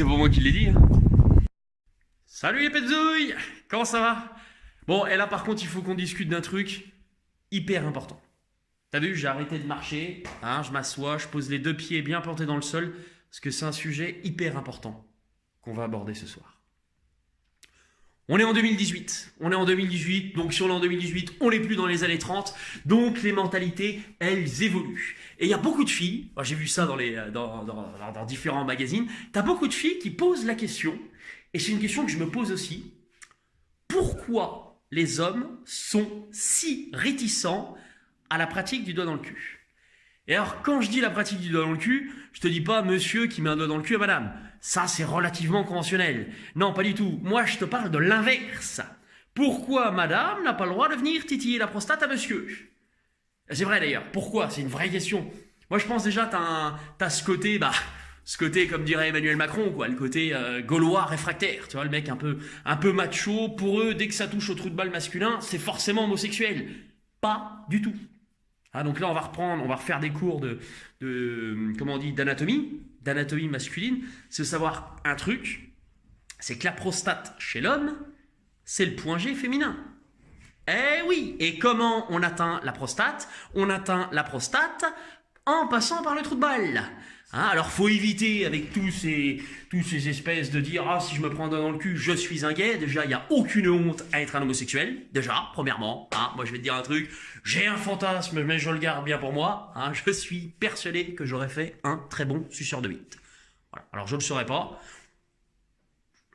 c'est pour moi qui l'ai dit. Hein. Salut les petzouilles, comment ça va? Bon, et là par contre, il faut qu'on discute d'un truc hyper important. T'as vu, j'ai arrêté de marcher, hein, je m'assois, je pose les deux pieds bien plantés dans le sol, parce que c'est un sujet hyper important qu'on va aborder ce soir. On est en 2018, donc si on est en 2018, on n'est plus dans les années 30, donc les mentalités, elles évoluent. Et il y a beaucoup de filles, j'ai vu ça dans différents magazines, t'as beaucoup de filles qui posent la question, et c'est une question que je me pose aussi, pourquoi les hommes sont si réticents à la pratique du doigt dans le cul? Et alors, quand je dis la pratique du doigt dans le cul, je te dis pas monsieur qui met un doigt dans le cul à madame. Ça, c'est relativement conventionnel. Non, pas du tout. Moi, je te parle de l'inverse. Pourquoi madame n'a pas le droit de venir titiller la prostate à monsieur? C'est vrai d'ailleurs. Pourquoi? C'est une vraie question. Moi, je pense déjà, t'as ce côté, comme dirait Emmanuel Macron, quoi, le côté gaulois réfractaire. Tu vois, le mec un peu macho. Pour eux, dès que ça touche au trou de balle masculin, c'est forcément homosexuel. Pas du tout. Ah, donc là, on va refaire des cours d'anatomie masculine. C'est de savoir un truc, c'est que la prostate chez l'homme, c'est le point G féminin. Eh oui, et comment on atteint la prostate? On atteint la prostate en passant par le trou de balle. Hein, alors faut éviter avec tous ces espèces de dire ah si je me prends un doigt dans le cul je suis un gay. Déjà il n'y a aucune honte à être un homosexuel. Déjà premièrement, hein, moi je vais te dire un truc, j'ai un fantasme mais je le garde bien pour moi. Hein, je suis persuadé que j'aurais fait un très bon suceur de bite. Voilà. Alors je ne le saurais pas.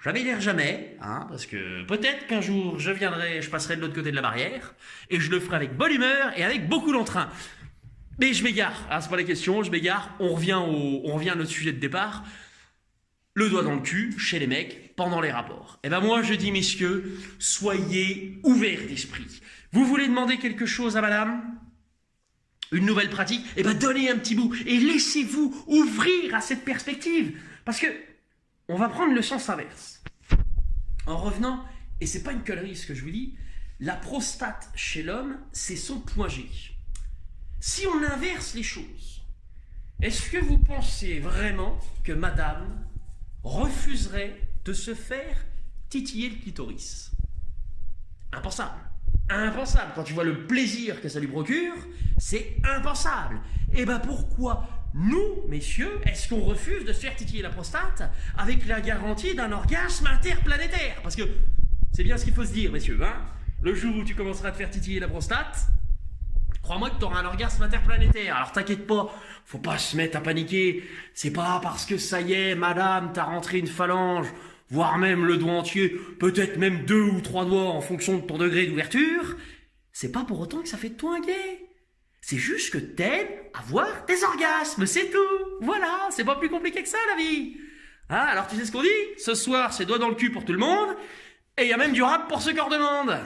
Jamais dire jamais, hein, parce que peut-être qu'un jour je passerai de l'autre côté de la barrière et je le ferai avec bonne humeur et avec beaucoup d'entrain. Mais je m'égare, c'est pas la question, je m'égare, on revient à notre sujet de départ, le doigt dans le cul chez les mecs pendant les rapports. Et ben moi je dis messieurs, soyez ouverts d'esprit. Vous voulez demander quelque chose à madame? Une nouvelle pratique? Et ben donnez un petit bout et laissez-vous ouvrir à cette perspective. Parce que on va prendre le sens inverse. En revenant, et c'est pas une connerie ce que je vous dis, la prostate chez l'homme, c'est son point G. Si on inverse les choses, est-ce que vous pensez vraiment que madame refuserait de se faire titiller le clitoris? Impensable. Impensable. Quand tu vois le plaisir que ça lui procure, c'est impensable. Et ben pourquoi nous, messieurs, est-ce qu'on refuse de se faire titiller la prostate avec la garantie d'un orgasme interplanétaire? Parce que c'est bien ce qu'il faut se dire, messieurs. Hein, le jour où tu commenceras à te faire titiller la prostate, crois-moi que tu auras un orgasme interplanétaire. Alors t'inquiète pas, faut pas se mettre à paniquer. C'est pas parce que ça y est, madame, t'as rentré une phalange, voire même le doigt entier, peut-être même 2 ou 3 doigts en fonction de ton degré d'ouverture. C'est pas pour autant que ça fait de toi un gay. C'est juste que t'aimes à avoir des orgasmes, c'est tout. Voilà, c'est pas plus compliqué que ça la vie. Hein, alors tu sais ce qu'on dit? Ce soir, c'est doigt dans le cul pour tout le monde, et il y a même du rap pour ceux qui en demandent.